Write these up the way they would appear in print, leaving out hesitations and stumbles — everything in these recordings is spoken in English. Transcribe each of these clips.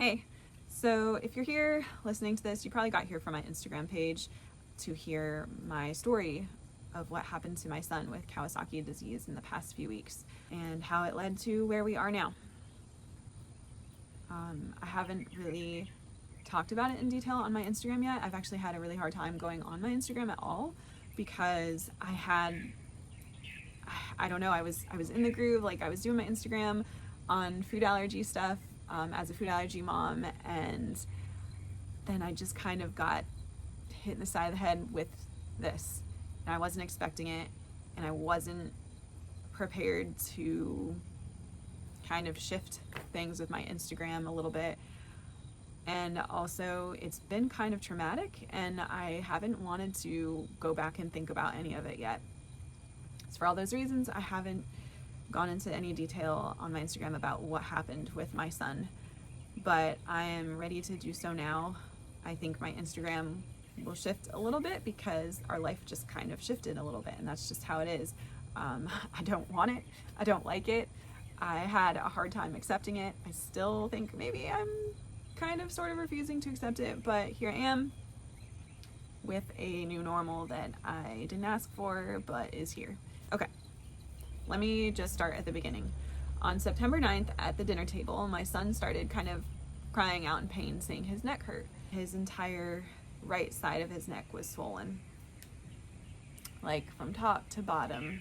Hey, so if you're here listening to this, you probably got here from my Instagram page to hear my story of what happened to my son with Kawasaki disease in the past few weeks and how it led to where we are now. I haven't really talked about it in detail on my Instagram yet. I've actually had a really hard time going on my Instagram at all because I don't know, I was in the groove, like I was doing my Instagram on food allergy stuff as a food allergy mom, and then I just kind of got hit in the side of the head with this, and I wasn't expecting it, and I wasn't prepared to kind of shift things with my Instagram a little bit. And also it's been kind of traumatic, and I haven't wanted to go back and think about any of it yet. So for all those reasons, I haven't gone into any detail on my Instagram about what happened with my son, but I am ready to do so now. I think my Instagram will shift a little bit because our life just kind of shifted a little bit, and that's just how it is. I don't want it. I don't like it. I had a hard time accepting it. I still think maybe I'm kind of sort of refusing to accept it, but here I am with a new normal that I didn't ask for but is here. Okay, let me just start at the beginning. On September 9th at the dinner table, my son started kind of crying out in pain, saying his neck hurt. His entire right side of his neck was swollen, like from top to bottom.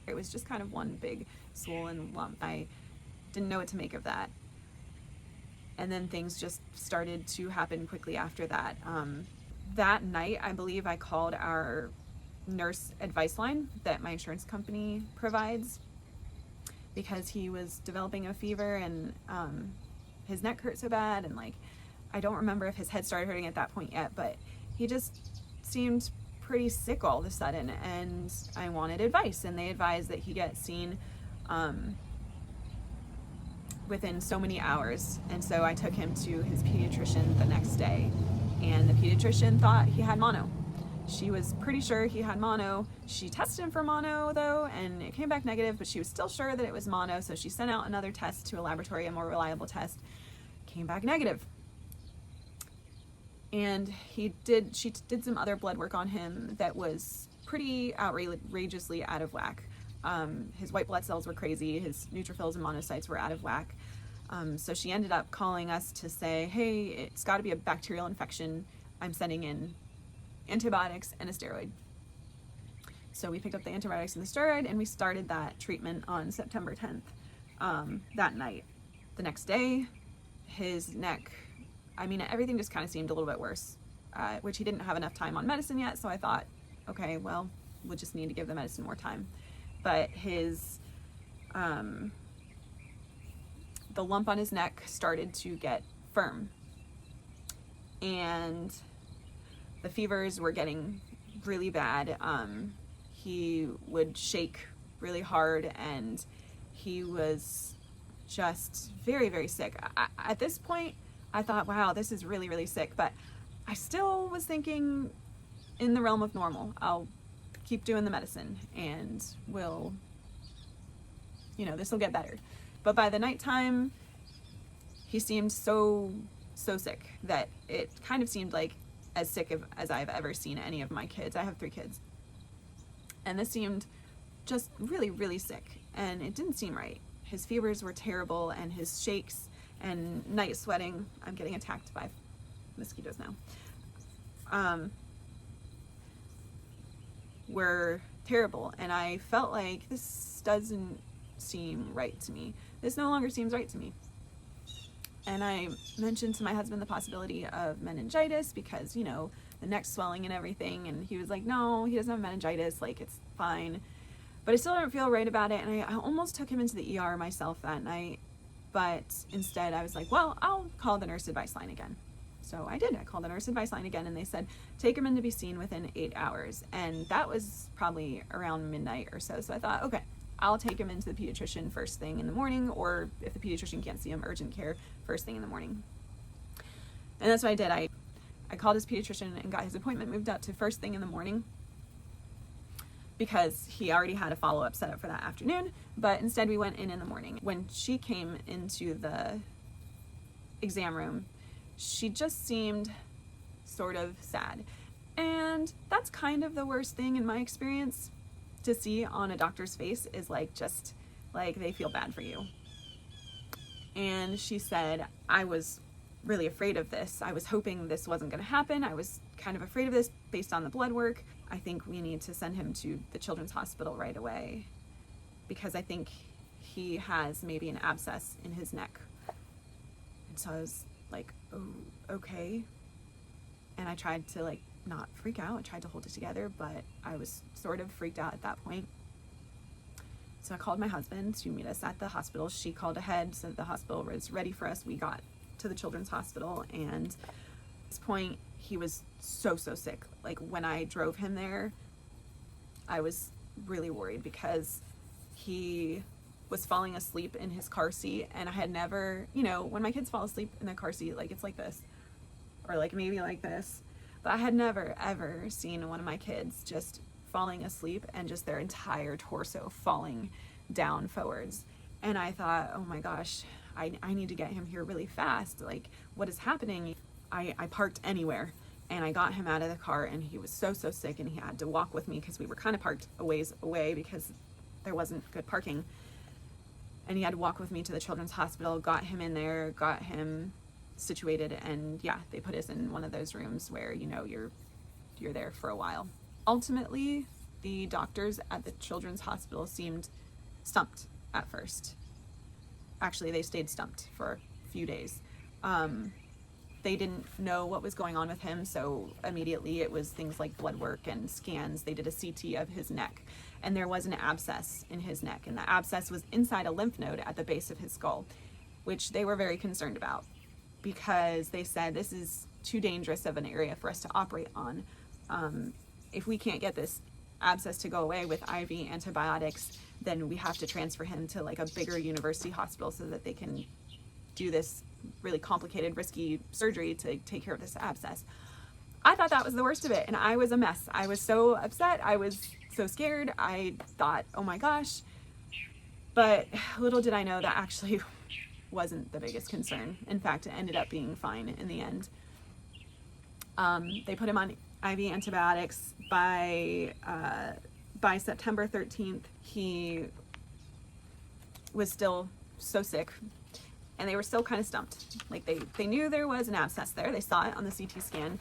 It was just kind of one big swollen lump. I didn't know what to make of that. And then things just started to happen quickly after that. That night, I believe I called our nurse advice line that my insurance company provides because he was developing a fever, and his neck hurt so bad, and like, I don't remember if his head started hurting at that point yet, but he just seemed pretty sick all of a sudden, and I wanted advice, and they advised that he get seen within so many hours. And so I took him to his pediatrician the next day, and the pediatrician thought he had mono. She was pretty sure he had mono. She tested him for mono though, and it came back negative, but she was still sure that it was mono, so she sent out another test to a laboratory, a more reliable test. Came back negative. And she did some other blood work on him that was pretty outrageously out of whack. His white blood cells were crazy, his neutrophils and monocytes were out of whack. So she ended up calling us to say, hey, it's got to be a bacterial infection. I'm sending in antibiotics and a steroid. So we picked up the antibiotics and the steroid, and we started that treatment on September 10th that night. The next day, his neck, everything just kind of seemed a little bit worse, which he didn't have enough time on medicine yet, so I thought, okay, well, we'll just need to give the medicine more time. But his, the lump on his neck started to get firm, and the fevers were getting really bad. He would shake really hard, and he was just very, very sick. At this point, I thought, wow, this is really, really sick, but I still was thinking in the realm of normal. I'll keep doing the medicine and this will get better. But by the nighttime, he seemed so sick that it kind of seemed like as sick as I've ever seen any of my kids. I have 3 kids. And this seemed just really, really sick, and it didn't seem right. His fevers were terrible, and his shakes and night sweating, I'm getting attacked by mosquitoes now, were terrible, and I felt like this doesn't seem right to me. This no longer seems right to me. And I mentioned to my husband the possibility of meningitis because, the neck swelling and everything, and he was like, no, he doesn't have meningitis, like, it's fine. But I still didn't feel right about it, and I almost took him into the ER myself that night, but instead I was like, well, I'll call the nurse advice line again. So I did. I called the nurse advice line again, and they said, take him in to be seen within 8 hours. And that was probably around midnight or so. So I thought, okay, I'll take him into the pediatrician first thing in the morning, or if the pediatrician can't see him, urgent care first thing in the morning. And that's what I did. I called his pediatrician and got his appointment moved up to first thing in the morning because he already had a follow-up set up for that afternoon, but instead we went in the morning. When she came into the exam room, she just seemed sort of sad. And that's kind of the worst thing in my experience to see on a doctor's face, is like, just like they feel bad for you. And she said, I was really afraid of this. I was hoping this wasn't going to happen. I was kind of afraid of this based on the blood work. I think we need to send him to the children's hospital right away, because I think he has maybe an abscess in his neck. And so I was like, oh, okay. And I tried to like not freak out. I tried to hold it together, but I was sort of freaked out at that point. So I called my husband to meet us at the hospital. She called ahead so the hospital was ready for us. We got to the children's hospital, and at this point he was so sick. Like, when I drove him there, I was really worried because he was falling asleep in his car seat, and I had never, you know, when my kids fall asleep in the car seat, like, it's like this, or like maybe like this, but I had never ever seen one of my kids just falling asleep and just their entire torso falling down forwards. And I thought, oh my gosh, I need to get him here really fast. Like, what is happening? I parked anywhere, and I got him out of the car, and he was so sick, and he had to walk with me because we were kind of parked a ways away because there wasn't good parking. And he had to walk with me to the children's hospital, got him in there, got him situated, and yeah, they put us in one of those rooms where, you know, you're there for a while. Ultimately, the doctors at the children's hospital seemed stumped at first. Actually, they stayed stumped for a few days. They didn't know what was going on with him, so immediately it was things like blood work and scans. They did a CT of his neck, and there was an abscess in his neck, and the abscess was inside a lymph node at the base of his skull, which they were very concerned about because they said this is too dangerous of an area for us to operate on. If we can't get this abscess to go away with IV antibiotics, then we have to transfer him to like a bigger university hospital so that they can do this really complicated, risky surgery to take care of this abscess. I thought that was the worst of it, and I was a mess. I was so upset. I was so scared. I thought, oh my gosh. But little did I know that actually wasn't the biggest concern. In fact, it ended up being fine in the end. They put him on IV antibiotics. By September 13th, he was still so sick, and they were still kind of stumped. Like, they knew there was an abscess there. They saw it on the CT scan,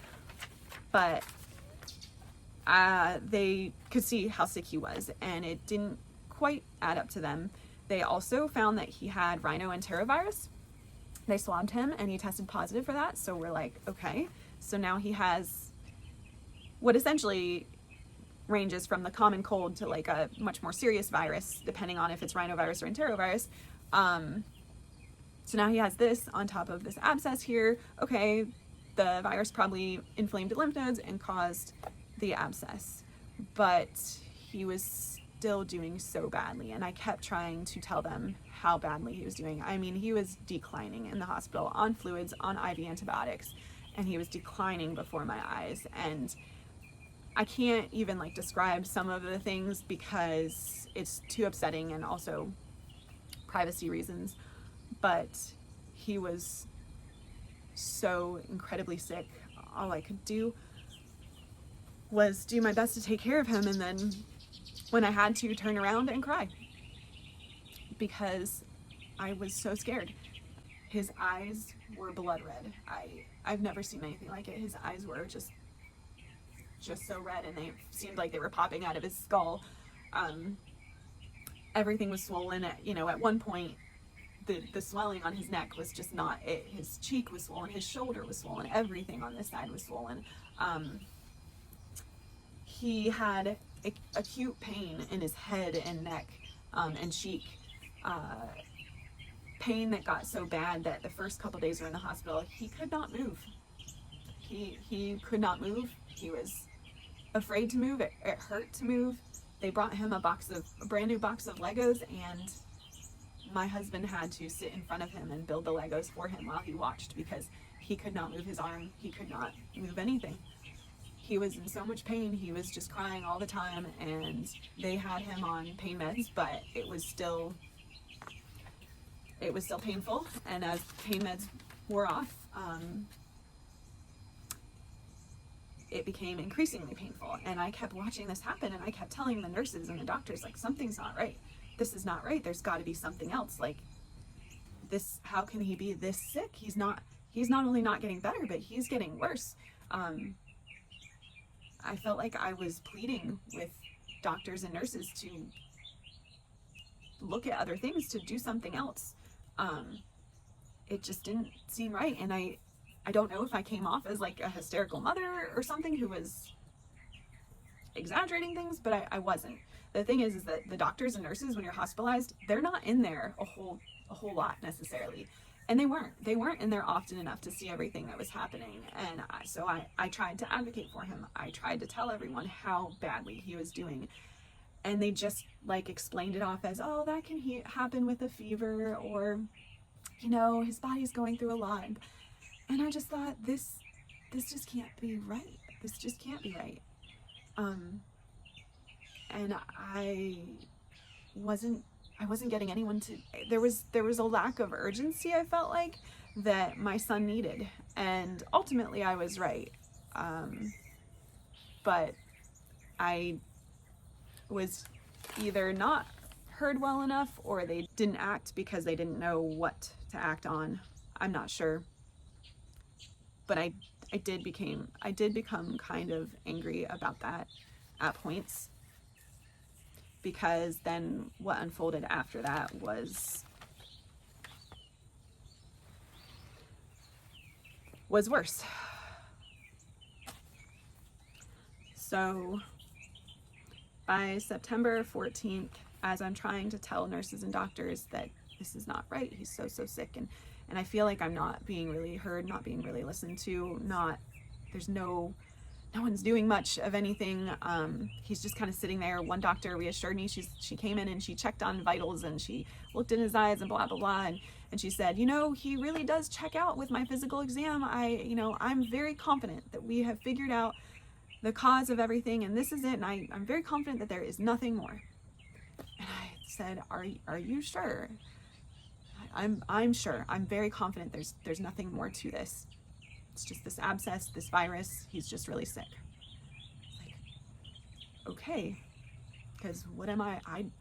but they could see how sick he was, and it didn't quite add up to them. They also found that he had rhinoenterovirus. They swabbed him, and he tested positive for that, so we're like, okay. So now he has what essentially ranges from the common cold to like a much more serious virus, depending on if it's rhinovirus or enterovirus. So now he has this on top of this abscess here. Okay, the virus probably inflamed the lymph nodes and caused the abscess, but he was still doing so badly, and I kept trying to tell them how badly he was doing. I mean, he was declining in the hospital on fluids, on IV antibiotics, and he was declining before my eyes. And I can't even like describe some of the things because it's too upsetting, and also privacy reasons, but he was so incredibly sick. All I could do was do my best to take care of him, and then when I had to, turn around and cry because I was so scared. His eyes were blood red. I've never seen anything like it. His eyes were just so red, and they seemed like they were popping out of his skull. Everything was swollen. At one point, the swelling on his neck was just not it. His cheek was swollen, his shoulder was swollen, everything on this side was swollen. He had acute pain in his head and neck and cheek. Pain that got so bad that the first couple days we were in the hospital, he could not move. He could not move. He was afraid to move. It hurt to move. They brought him a brand new box of Legos, and my husband had to sit in front of him and build the Legos for him while he watched because he could not move his arm. He could not move anything. He was in so much pain. He was just crying all the time, and they had him on pain meds, but it was still painful. And as pain meds wore off, it became increasingly painful. And I kept watching this happen, and I kept telling the nurses and the doctors, like, something's not right. This is not right. There's got to be something else. Like, this, how can he be this sick? He's not only not getting better, but he's getting worse. I felt like I was pleading with doctors and nurses to look at other things, to do something else. It just didn't seem right. And I don't know if I came off as like a hysterical mother or something who was exaggerating things, but I wasn't. The thing is that the doctors and nurses, when you're hospitalized, they're not in there a whole lot necessarily. And they weren't in there often enough to see everything that was happening. And so I tried to advocate for him. I tried to tell everyone how badly he was doing. And they just like explained it off as, oh, that can happen with a fever, or, you know, his body's going through a lot. And I just thought, this just can't be right. This just can't be right. And I wasn't getting anyone to, there was a lack of urgency, I felt like, that my son needed. And ultimately I was right. But I was either not heard well enough, or they didn't act because they didn't know what to act on. I'm not sure. But I did become kind of angry about that at points, because then what unfolded after that was worse. So by September 14th, as I'm trying to tell nurses and doctors that this is not right, he's so sick, and I feel like I'm not being really heard, not being really listened to, there's no one's doing much of anything. He's just kind of sitting there. One doctor reassured me, she came in and she checked on vitals, and she looked in his eyes and blah, blah, blah. And she said, you know, he really does check out with my physical exam. I'm very confident that we have figured out the cause of everything, and this is it. And I'm very confident that there is nothing more. And I said, are you sure? I'm sure. I'm very confident there's nothing more to this. It's just this abscess, this virus. He's just really sick. Like, okay, because what am I? I'm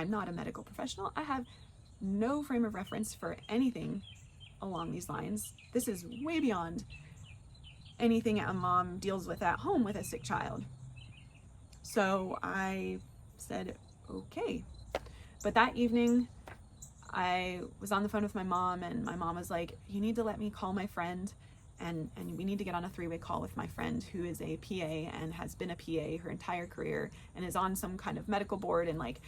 not a medical professional. I have no frame of reference for anything along these lines. This is way beyond anything a mom deals with at home with a sick child. So I said, okay. But that evening, I was on the phone with my mom, and my mom was like, you need to let me call my friend, and we need to get on a 3-way call with my friend, who is a PA and has been a PA her entire career and is on some kind of medical board, and like,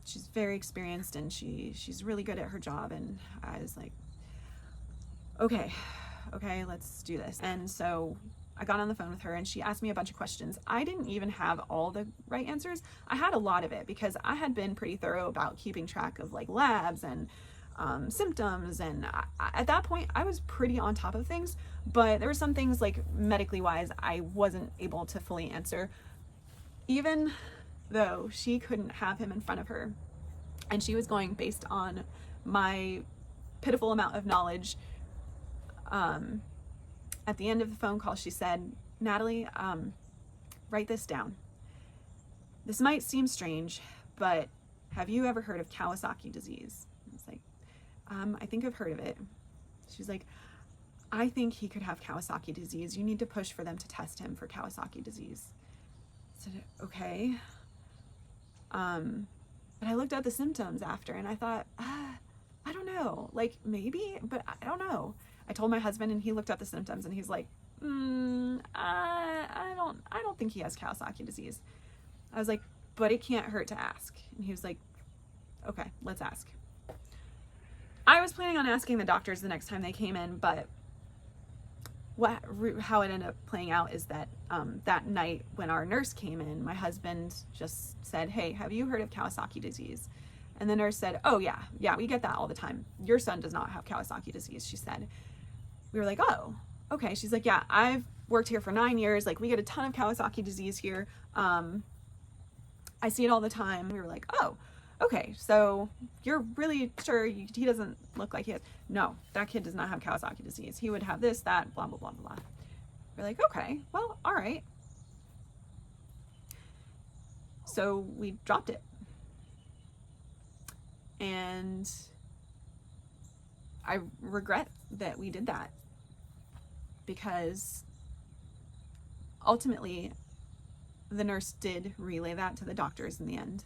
she's very experienced, and she's really good at her job. And I was like, okay, let's do this. And so I got on the phone with her, and she asked me a bunch of questions. I didn't even have all the right answers. I had a lot of it because I had been pretty thorough about keeping track of like labs and symptoms, and at that point I was pretty on top of things, but there were some things like medically wise I wasn't able to fully answer, even though she couldn't have him in front of her, and she was going based on my pitiful amount of knowledge. At the end of the phone call, she said, Natalie, write this down. This might seem strange, but have you ever heard of Kawasaki disease? I was like, I think I've heard of it. She's like, I think he could have Kawasaki disease. You need to push for them to test him for Kawasaki disease. I said, okay. But I looked at the symptoms after, and I thought, I don't know, like maybe, but I don't know. I told my husband, and he looked up the symptoms, and he's like, I don't think he has Kawasaki disease. I was like, but it can't hurt to ask. And he was like, okay, let's ask. I was planning on asking the doctors the next time they came in, but how it ended up playing out is that that night when our nurse came in, my husband just said, hey, have you heard of Kawasaki disease? And the nurse said, oh yeah, we get that all the time. Your son does not have Kawasaki disease, she said. We were like, oh, okay. She's like, yeah, I've worked here for 9 years. Like, we get a ton of Kawasaki disease here. I see it all the time. We were like, oh, okay, so you're really sure he doesn't look like he has? No, that kid does not have Kawasaki disease. He would have this, that, blah, blah, blah, blah. We're like, okay, well, all right. So we dropped it. And I regret that we did that, because ultimately the nurse did relay that to the doctors in the end.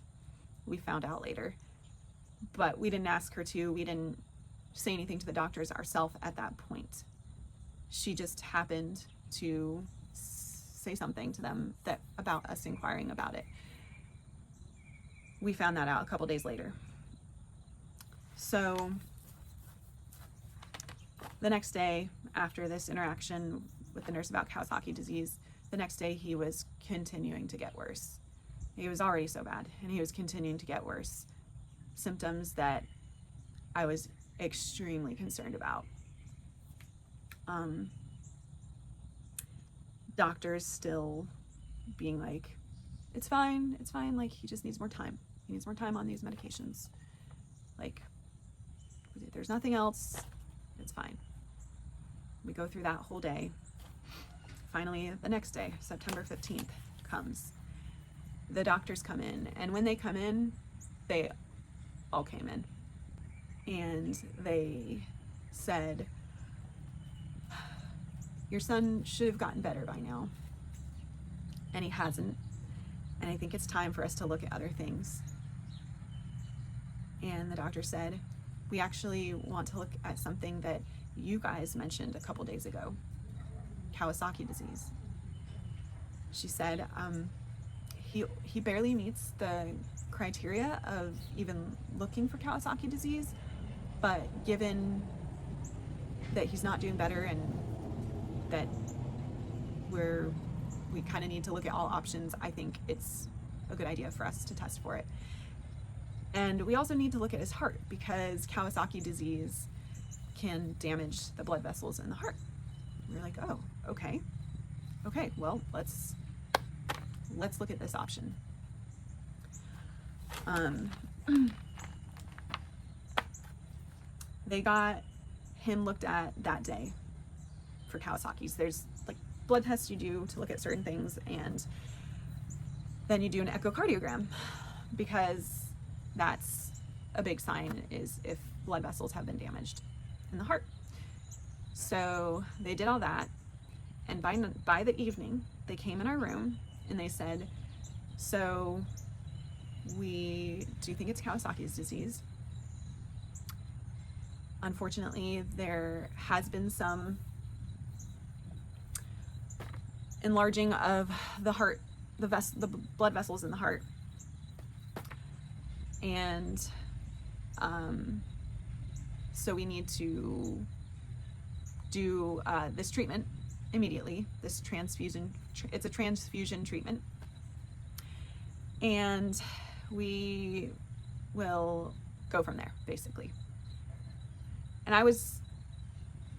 We found out later, but we didn't ask her to. We didn't say anything to the doctors ourselves at that point. She just happened to say something to them that about us inquiring about it. We found that out a couple days later. So the next day, after this interaction with the nurse about Kawasaki disease, the next day he was continuing to get worse. He was already so bad, and he was continuing to get worse. Symptoms that I was extremely concerned about. Doctors still being like, it's fine, like he just needs more time. He needs more time on these medications. Like, there's nothing else, it's fine. We go through that whole day. Finally, the next day, September 15th, comes. The doctors come in, and when they come in, they all came in. And they said, your son should have gotten better by now. And he hasn't. And I think it's time for us to look at other things. And the doctor said, we actually want to look at something that you guys mentioned a couple days ago, Kawasaki disease. She said, he barely meets the criteria of even looking for Kawasaki disease, but given that he's not doing better and that we kind of need to look at all options, I think it's a good idea for us to test for it. And we also need to look at his heart, because Kawasaki disease can damage the blood vessels in the heart. And we're like, oh, okay, well, let's look at this option. They got him looked at that day for Kawasaki's. There's like blood tests you do to look at certain things, and then you do an echocardiogram, because that's a big sign, is if blood vessels have been damaged in the heart. So they did all that, and by the evening they came in our room and they said, so do you think it's Kawasaki's disease? Unfortunately, there has been some enlarging of the heart, the blood vessels in the heart, and so we need to do this treatment immediately. This transfusion, it's a transfusion treatment, and we will go from there, basically. And I was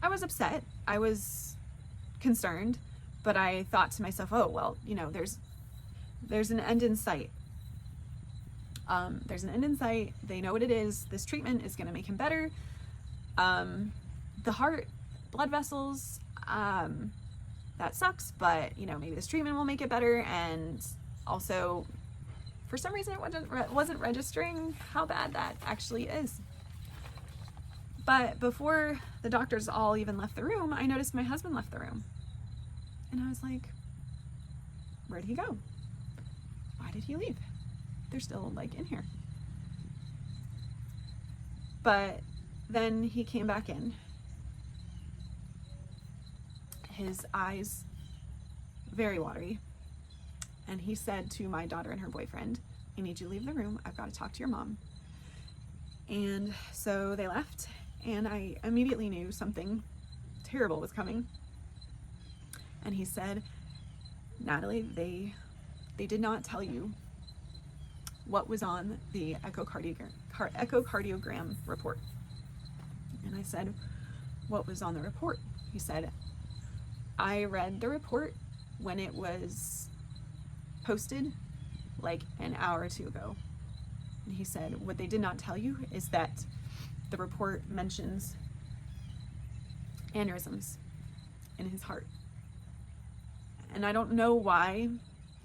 upset. I was concerned, but I thought to myself, oh, well, you know, there's an end in sight. There's an end in sight. They know what it is. This treatment is going to make him better. The heart, blood vessels, that sucks, but you know, maybe this treatment will make it better. And also, for some reason, it wasn't registering how bad that actually is. But before the doctors all even left the room, I noticed my husband left the room. And I was like, where did he go? Why did he leave? They're still like in here. But then he came back in. His eyes very watery. And he said to my daughter and her boyfriend, I need you to leave the room. I've got to talk to your mom. And so they left, and I immediately knew something terrible was coming. And he said, Natalie, they did not tell you what was on the echocardiogram report. And I said, what was on the report? He said, I read the report when it was posted like an hour or two ago. And he said, what they did not tell you is that the report mentions aneurysms in his heart. And I don't know why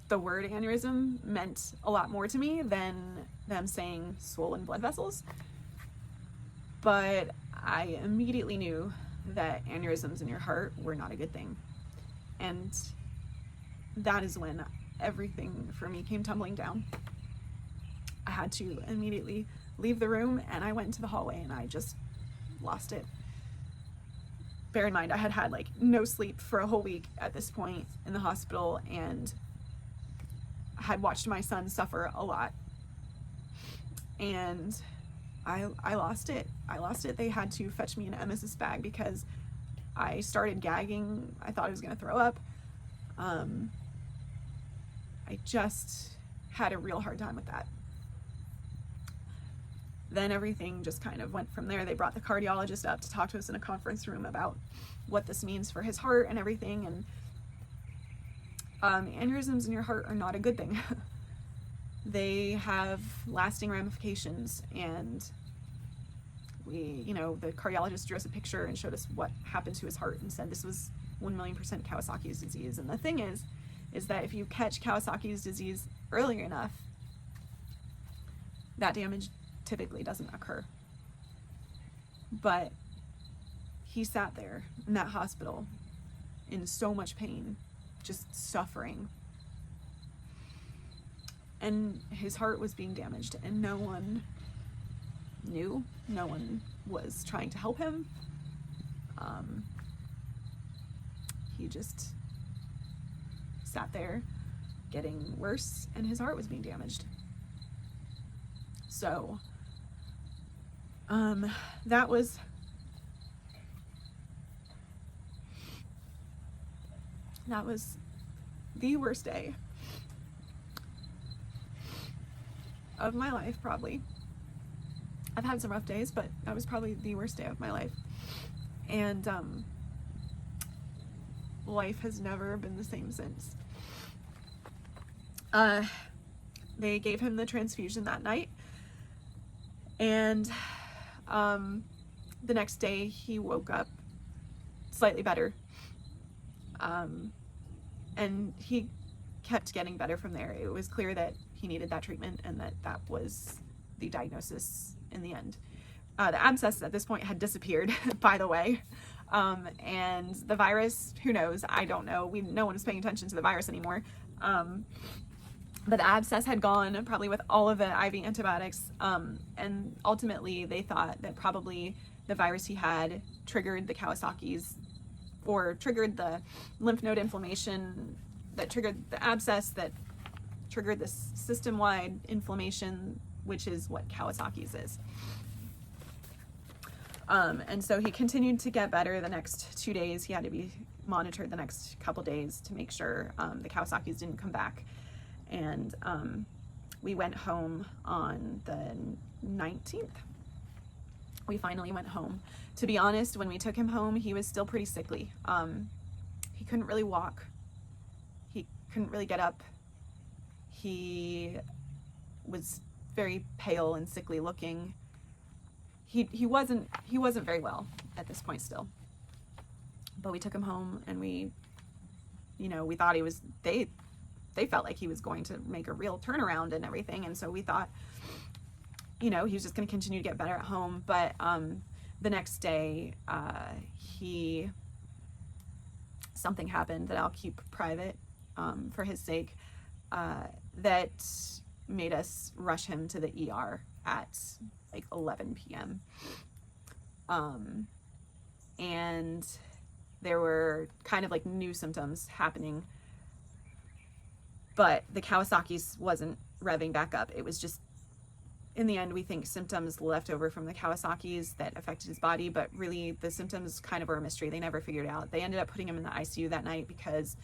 the word aneurysm meant a lot more to me than them saying swollen blood vessels. But I immediately knew that aneurysms in your heart were not a good thing. And that is when everything for me came tumbling down. I had to immediately leave the room, and I went into the hallway and I just lost it. Bear in mind, I had had like no sleep for a whole week at this point in the hospital, and I had watched my son suffer a lot. And I lost it. They had to fetch me an emesis bag because I started gagging. I thought I was going to throw up. I just had a real hard time with that. Then everything just kind of went from there. They brought the cardiologist up to talk to us in a conference room about what this means for his heart and everything. And aneurysms in your heart are not a good thing. They have lasting ramifications, and the cardiologist drew us a picture and showed us what happened to his heart and said this was 1,000,000% Kawasaki's disease. And the thing is that if you catch Kawasaki's disease early enough, that damage typically doesn't occur. But he sat there in that hospital in so much pain, just suffering. And his heart was being damaged, and no one knew. No one was trying to help him. He just sat there getting worse, and his heart was being damaged. So that was the worst day of my life, probably. I've had some rough days, but that was probably the worst day of my life. And life has never been the same since. They gave him the transfusion that night, and the next day he woke up slightly better, and he kept getting better from there. It was clear that he needed that treatment, and that was the diagnosis in the end. The abscess at this point had disappeared, by the way, and the virus, who knows? I don't know. No one is paying attention to the virus anymore. But the abscess had gone, probably with all of the IV antibiotics, and ultimately they thought that probably the virus he had triggered the Kawasaki's, or triggered the lymph node inflammation that triggered the abscess, that triggered this system-wide inflammation, which is what Kawasaki's is. And so he continued to get better the next 2 days. He had to be monitored the next couple days to make sure the Kawasaki's didn't come back. And we went home on the 19th. We finally went home. To be honest, when we took him home, he was still pretty sickly. He couldn't really walk. He couldn't really get up. He was very pale and sickly looking. He wasn't very well at this point still. But we took him home, and we thought they felt like he was going to make a real turnaround and everything, and so we thought he was just going to continue to get better at home. But the next day something happened that I'll keep private for his sake, that made us rush him to the ER at like 11 p.m. And there were kind of like new symptoms happening, but the Kawasaki's wasn't revving back up. It was just, in the end, we think symptoms left over from the Kawasaki's that affected his body, but really the symptoms kind of were a mystery. They never figured it out. They ended up putting him in the ICU that night because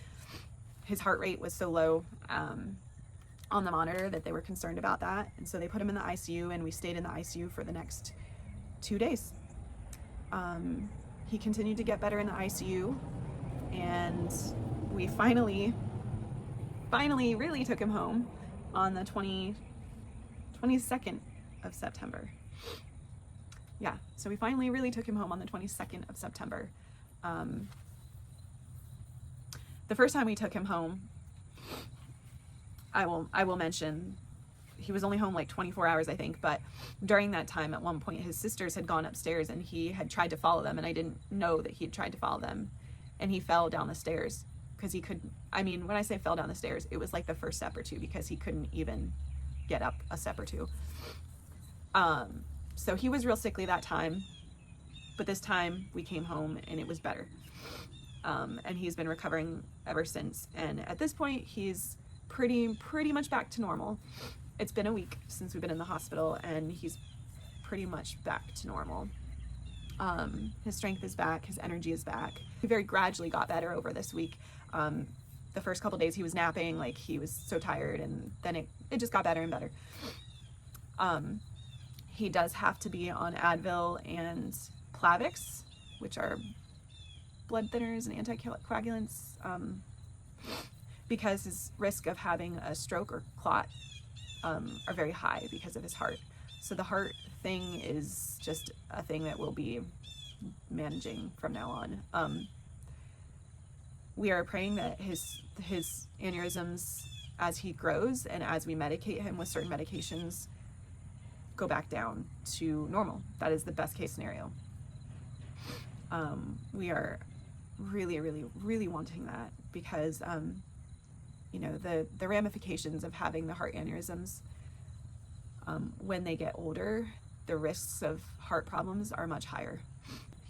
his heart rate was so low on the monitor that they were concerned about that. And so they put him in the ICU, and we stayed in the ICU for the next 2 days. He continued to get better in the ICU, and we finally really took him home on the 29th 22nd of September. Yeah, so we finally really took him home on the 22nd of September. The first time we took him home, I will mention, he was only home like 24 hours, I think, but during that time, at one point, his sisters had gone upstairs and he had tried to follow them, and I didn't know that he had tried to follow them, and he fell down the stairs because he couldn't, I mean, when I say fell down the stairs, it was like the first step or two, because he couldn't even get up a step or two. So he was real sickly that time, but this time we came home and it was better. And he's been recovering ever since. And at this point, he's pretty much back to normal. It's been a week since we've been in the hospital, and he's pretty much back to normal. His strength is back, his energy is back. He very gradually got better over this week. The first couple days he was napping, like he was so tired, and then it just got better and better. He does have to be on Advil and Plavix, which are blood thinners and anticoagulants, because his risk of having a stroke or clot are very high because of his heart. So the heart thing is just a thing that we'll be managing from now on. We are praying that his aneurysms, as he grows and as we medicate him with certain medications, go back down to normal. That is the best case scenario. We are really wanting that, because you know, the ramifications of having the heart aneurysms, when they get older, the risks of heart problems are much higher.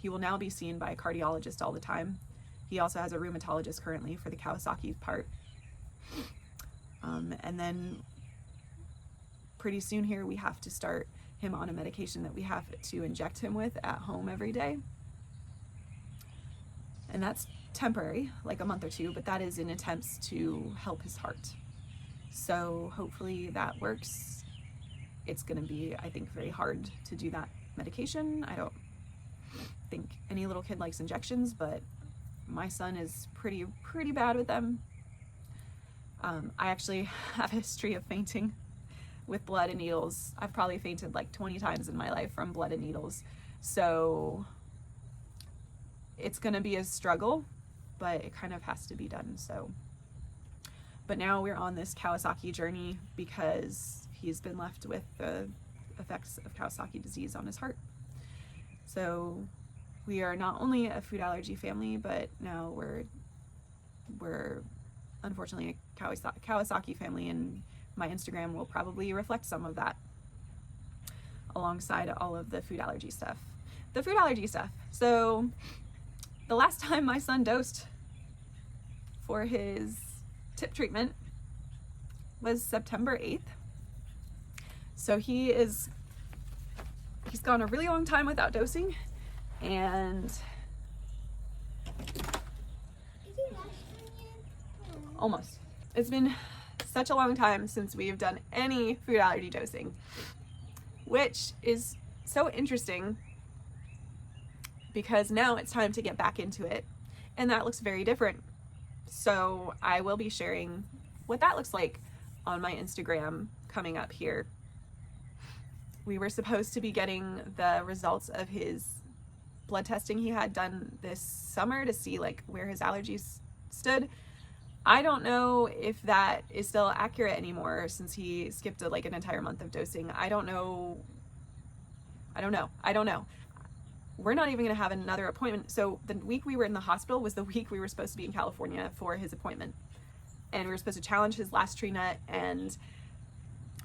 He will now be seen by a cardiologist all the time. He also has a rheumatologist currently for the Kawasaki part. And then pretty soon here, we have to start him on a medication that we have to inject him with at home every day. And that's temporary, like a month or two, but that is in attempts to help his heart. So hopefully that works. It's going to be, I think, very hard to do that medication. I don't think any little kid likes injections, but my son is pretty bad with them. I actually have a history of fainting with blood and needles. I've probably fainted like 20 times in my life from blood and needles. So it's going to be a struggle, but it kind of has to be done. So, but now we're on this Kawasaki journey because he's been left with the effects of Kawasaki disease on his heart. So we are not only a food allergy family, but now we're unfortunately a Kawasaki family, and my Instagram will probably reflect some of that alongside all of the food allergy stuff. The food allergy stuff. So the last time my son dosed for his tip treatment was September 8th. So he's gone a really long time without dosing, and almost. It's been such a long time since we've done any food allergy dosing, which is so interesting because now it's time to get back into it, and that looks very different. So I will be sharing what that looks like on my Instagram coming up here. We were supposed to be getting the results of his blood testing he had done this summer to see like where his allergies stood. I don't know if that is still accurate anymore since he skipped an entire month of dosing. I don't know. We're not even going to have another appointment. So the week we were in the hospital was the week we were supposed to be in California for his appointment. And we were supposed to challenge his last tree nut and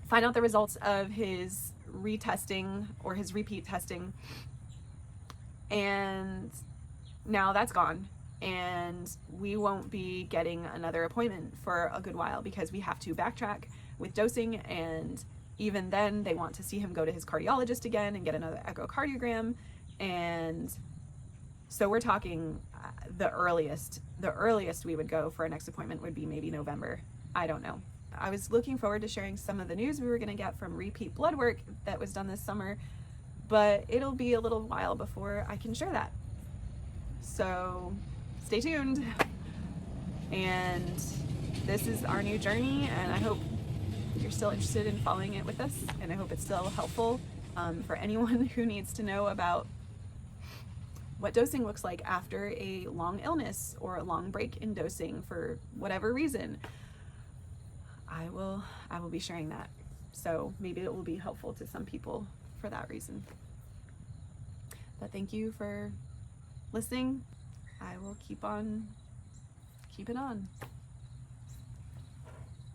find out the results of his retesting or his repeat testing. And now that's gone. And we won't be getting another appointment for a good while because we have to backtrack with dosing, and even then they want to see him go to his cardiologist again and get another echocardiogram. And so we're talking the earliest we would go for our next appointment would be maybe November. I don't know. I was looking forward to sharing some of the news we were going to get from repeat blood work that was done this summer, but it'll be a little while before I can share that. So stay tuned. And this is our new journey, and I hope you're still interested in following it with us, and I hope it's still helpful for anyone who needs to know about what dosing looks like after a long illness or a long break in dosing for whatever reason. I will be sharing that. So maybe it will be helpful to some people for that reason. But thank you for listening. I will keep it on.